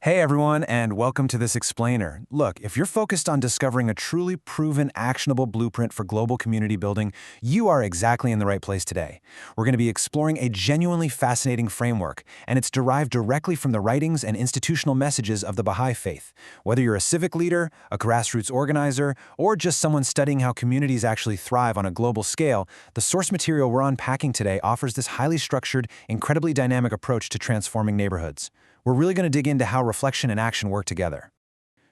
Hey everyone, and welcome to this explainer. Look, if you're focused on discovering a truly proven, actionable blueprint for global community building, you are exactly in the right place today. We're going to be exploring a genuinely fascinating framework, and it's derived directly from the writings and institutional messages of the Bahá'í faith. Whether you're a civic leader, a grassroots organizer, or just someone studying how communities actually thrive on a global scale, the source material we're unpacking today offers this highly structured, incredibly dynamic approach to transforming neighborhoods. We're really going to dig into how reflection and action work together.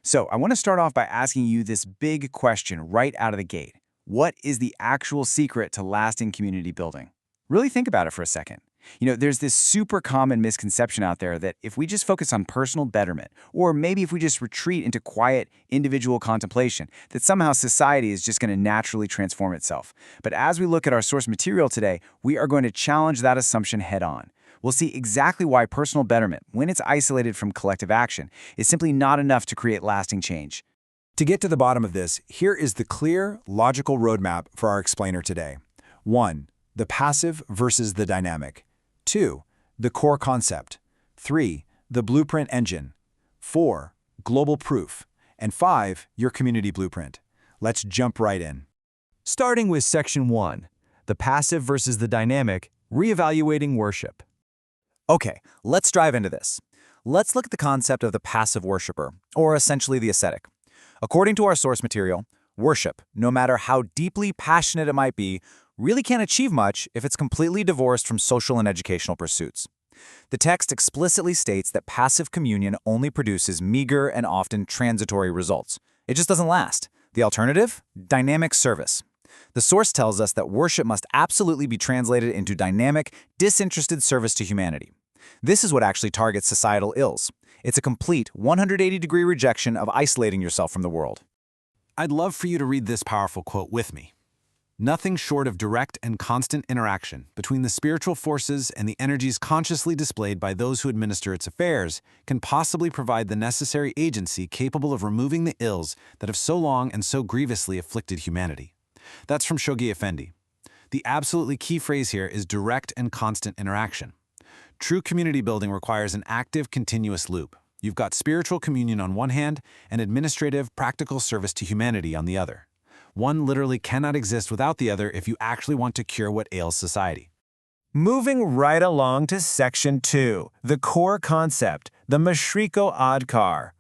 So I want to start off by asking you this big question right out of the gate. What is the actual secret to lasting community building? Really think about it for a second. There's this super common misconception out there that if we just focus on personal betterment, or maybe if we just retreat into quiet, individual contemplation, that somehow society is just going to naturally transform itself. But as we look at our source material today, we are going to challenge that assumption head on. We'll see exactly why personal betterment, when it's isolated from collective action, is simply not enough to create lasting change. To get to the bottom of this, here is the clear, logical roadmap for our explainer today. 1. The passive versus the dynamic. 2. The core concept. 3. The blueprint engine. 4. Global proof. And 5. Your community blueprint. Let's jump right in. Starting with Section 1, the passive versus the dynamic, reevaluating worship. Okay, let's dive into this. Let's look at the concept of the passive worshiper, or essentially the ascetic. According to our source material, worship, no matter how deeply passionate it might be, really can't achieve much if it's completely divorced from social and educational pursuits. The text explicitly states that passive communion only produces meager and often transitory results. It just doesn't last. The alternative? Dynamic service. The source tells us that worship must absolutely be translated into dynamic, disinterested service to humanity. This is what actually targets societal ills. It's a complete 180-degree rejection of isolating yourself from the world. I'd love for you to read this powerful quote with me. Nothing short of direct and constant interaction between the spiritual forces and the energies consciously displayed by those who administer its affairs can possibly provide the necessary agency capable of removing the ills that have so long and so grievously afflicted humanity. That's from Shoghi Effendi. The absolutely key phrase here is direct and constant interaction. True community building requires an active, continuous loop. You've got spiritual communion on one hand and administrative, practical service to humanity on the other. One literally cannot exist without the other if you actually want to cure what ails society. Moving right along to Section 2, the core concept, the Mashri'ql-Adhkár.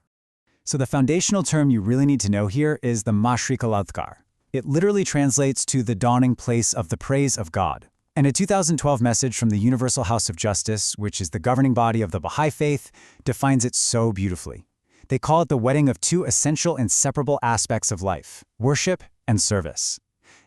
So the foundational term you really need to know here is the Mashri'ql-Adhkár. It literally translates to the dawning place of the praise of God. And a 2012 message from the Universal House of Justice, which is the governing body of the Baha'i faith, defines it so beautifully. They call it the wedding of two essential inseparable aspects of life, worship and service.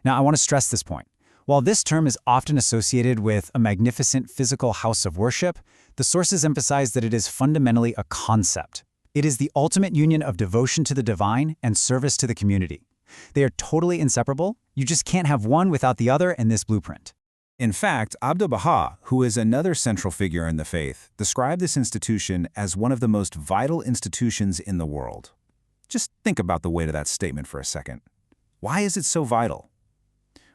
Now, I want to stress this point. While this term is often associated with a magnificent physical house of worship, the sources emphasize that it is fundamentally a concept. It is the ultimate union of devotion to the divine and service to the community. They are totally inseparable. You just can't have one without the other in this blueprint. In fact, Abdu'l-Baha, who is another central figure in the faith, described this institution as one of the most vital institutions in the world. Just think about the weight of that statement for a second. Why is it so vital?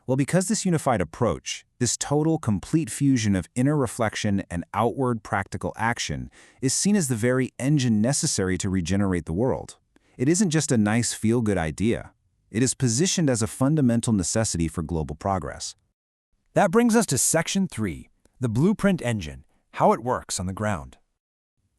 Well, because this unified approach, this total, complete fusion of inner reflection and outward practical action, is seen as the very engine necessary to regenerate the world. It isn't just a nice feel-good idea. It is positioned as a fundamental necessity for global progress. That brings us to Section 3, the blueprint engine, how it works on the ground.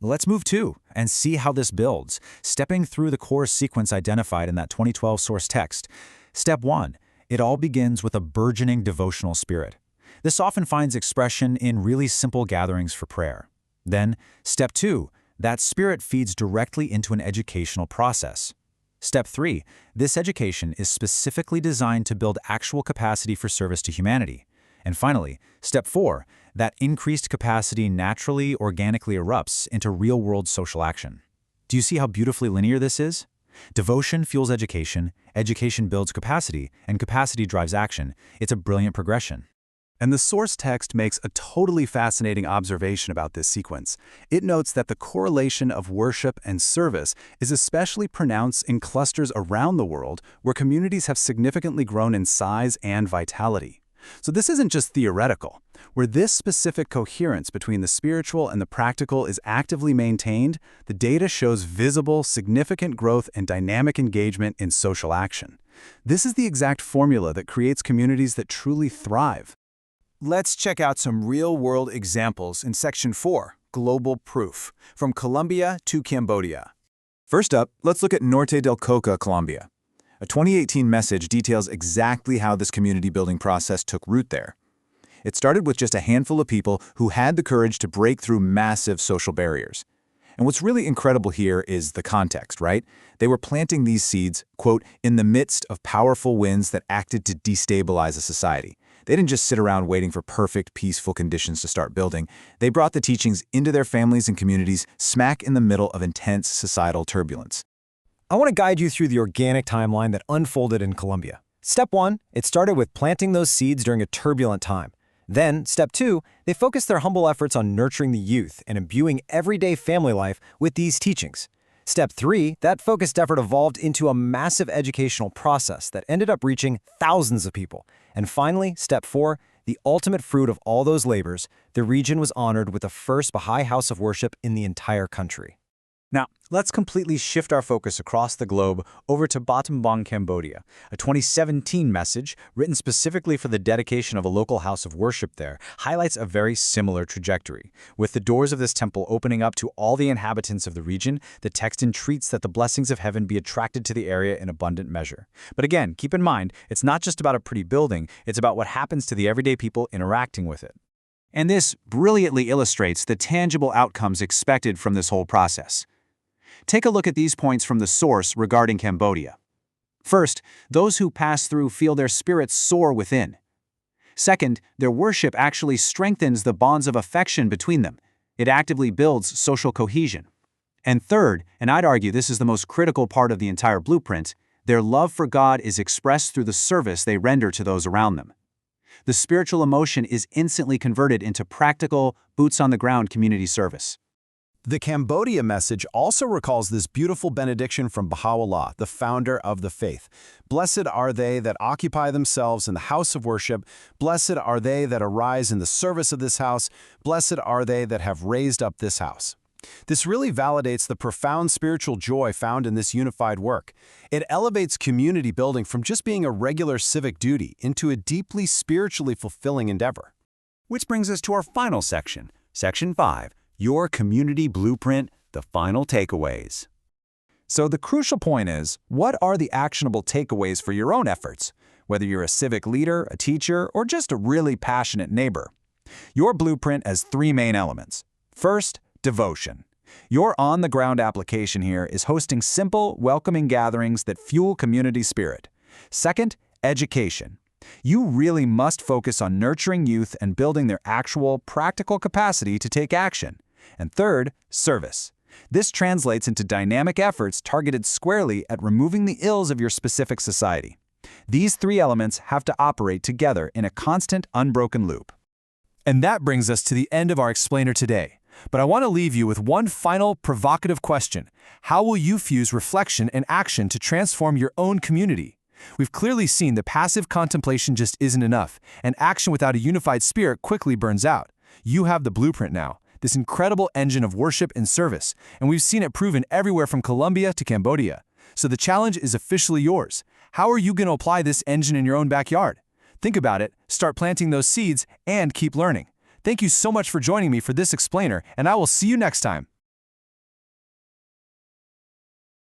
Let's move to and see how this builds, stepping through the core sequence identified in that 2012 source text. Step 1, it all begins with a burgeoning devotional spirit. This often finds expression in really simple gatherings for prayer. Then, Step 2, that spirit feeds directly into an educational process. Step 3, this education is specifically designed to build actual capacity for service to humanity. And finally, Step 4, that increased capacity naturally, organically erupts into real-world social action. Do you see how beautifully linear this is? Devotion fuels education, education builds capacity, and capacity drives action. It's a brilliant progression. And the source text makes a totally fascinating observation about this sequence. It notes that the correlation of worship and service is especially pronounced in clusters around the world where communities have significantly grown in size and vitality. So this isn't just theoretical. Where this specific coherence between the spiritual and the practical is actively maintained, the data shows visible, significant growth and dynamic engagement in social action. This is the exact formula that creates communities that truly thrive. Let's check out some real-world examples in Section 4, Global Proof, from Colombia to Cambodia. First up, let's look at Norte del Coca, Colombia. A 2018 message details exactly how this community-building process took root there. It started with just a handful of people who had the courage to break through massive social barriers. And what's really incredible here is the context, right? They were planting these seeds, quote, in the midst of powerful winds that acted to destabilize a society. They didn't just sit around waiting for perfect, peaceful conditions to start building. They brought the teachings into their families and communities smack in the middle of intense societal turbulence. I want to guide you through the organic timeline that unfolded in Colombia. Step 1, it started with planting those seeds during a turbulent time. Then, Step 2, they focused their humble efforts on nurturing the youth and imbuing everyday family life with these teachings. Step 3, that focused effort evolved into a massive educational process that ended up reaching thousands of people. And finally, Step 4, the ultimate fruit of all those labors, the region was honored with the first Bahá'í house of worship in the entire country. Now, let's completely shift our focus across the globe over to Battambang, Cambodia. A 2017 message, written specifically for the dedication of a local house of worship there, highlights a very similar trajectory. With the doors of this temple opening up to all the inhabitants of the region, the text entreats that the blessings of heaven be attracted to the area in abundant measure. But again, keep in mind, it's not just about a pretty building, it's about what happens to the everyday people interacting with it. And this brilliantly illustrates the tangible outcomes expected from this whole process. Take a look at these points from the source regarding Cambodia. First, those who pass through feel their spirits soar within. Second, their worship actually strengthens the bonds of affection between them. It actively builds social cohesion. And third, and I'd argue this is the most critical part of the entire blueprint, their love for God is expressed through the service they render to those around them. The spiritual emotion is instantly converted into practical, boots-on-the-ground community service. The Cambodia message also recalls this beautiful benediction from Baha'u'llah, the founder of the faith. Blessed are they that occupy themselves in the house of worship. Blessed are they that arise in the service of this house. Blessed are they that have raised up this house. This really validates the profound spiritual joy found in this unified work. It elevates community building from just being a regular civic duty into a deeply spiritually fulfilling endeavor. Which brings us to our final section, Section 5. Your community blueprint, the final takeaways. So the crucial point is, what are the actionable takeaways for your own efforts? Whether you're a civic leader, a teacher, or just a really passionate neighbor. Your blueprint has 3 main elements. First, devotion. Your on-the-ground application here is hosting simple, welcoming gatherings that fuel community spirit. Second, education. You really must focus on nurturing youth and building their actual, practical capacity to take action. And third, service. This translates into dynamic efforts targeted squarely at removing the ills of your specific society. These 3 elements have to operate together in a constant, unbroken loop. And that brings us to the end of our explainer today. But I want to leave you with one final provocative question. How will you fuse reflection and action to transform your own community? We've clearly seen that passive contemplation just isn't enough, and action without a unified spirit quickly burns out. You have the blueprint now, this incredible engine of worship and service, and we've seen it proven everywhere from Colombia to Cambodia. So the challenge is officially yours. How are you going to apply this engine in your own backyard? Think about it, start planting those seeds, and keep learning. Thank you so much for joining me for this explainer, and I will see you next time.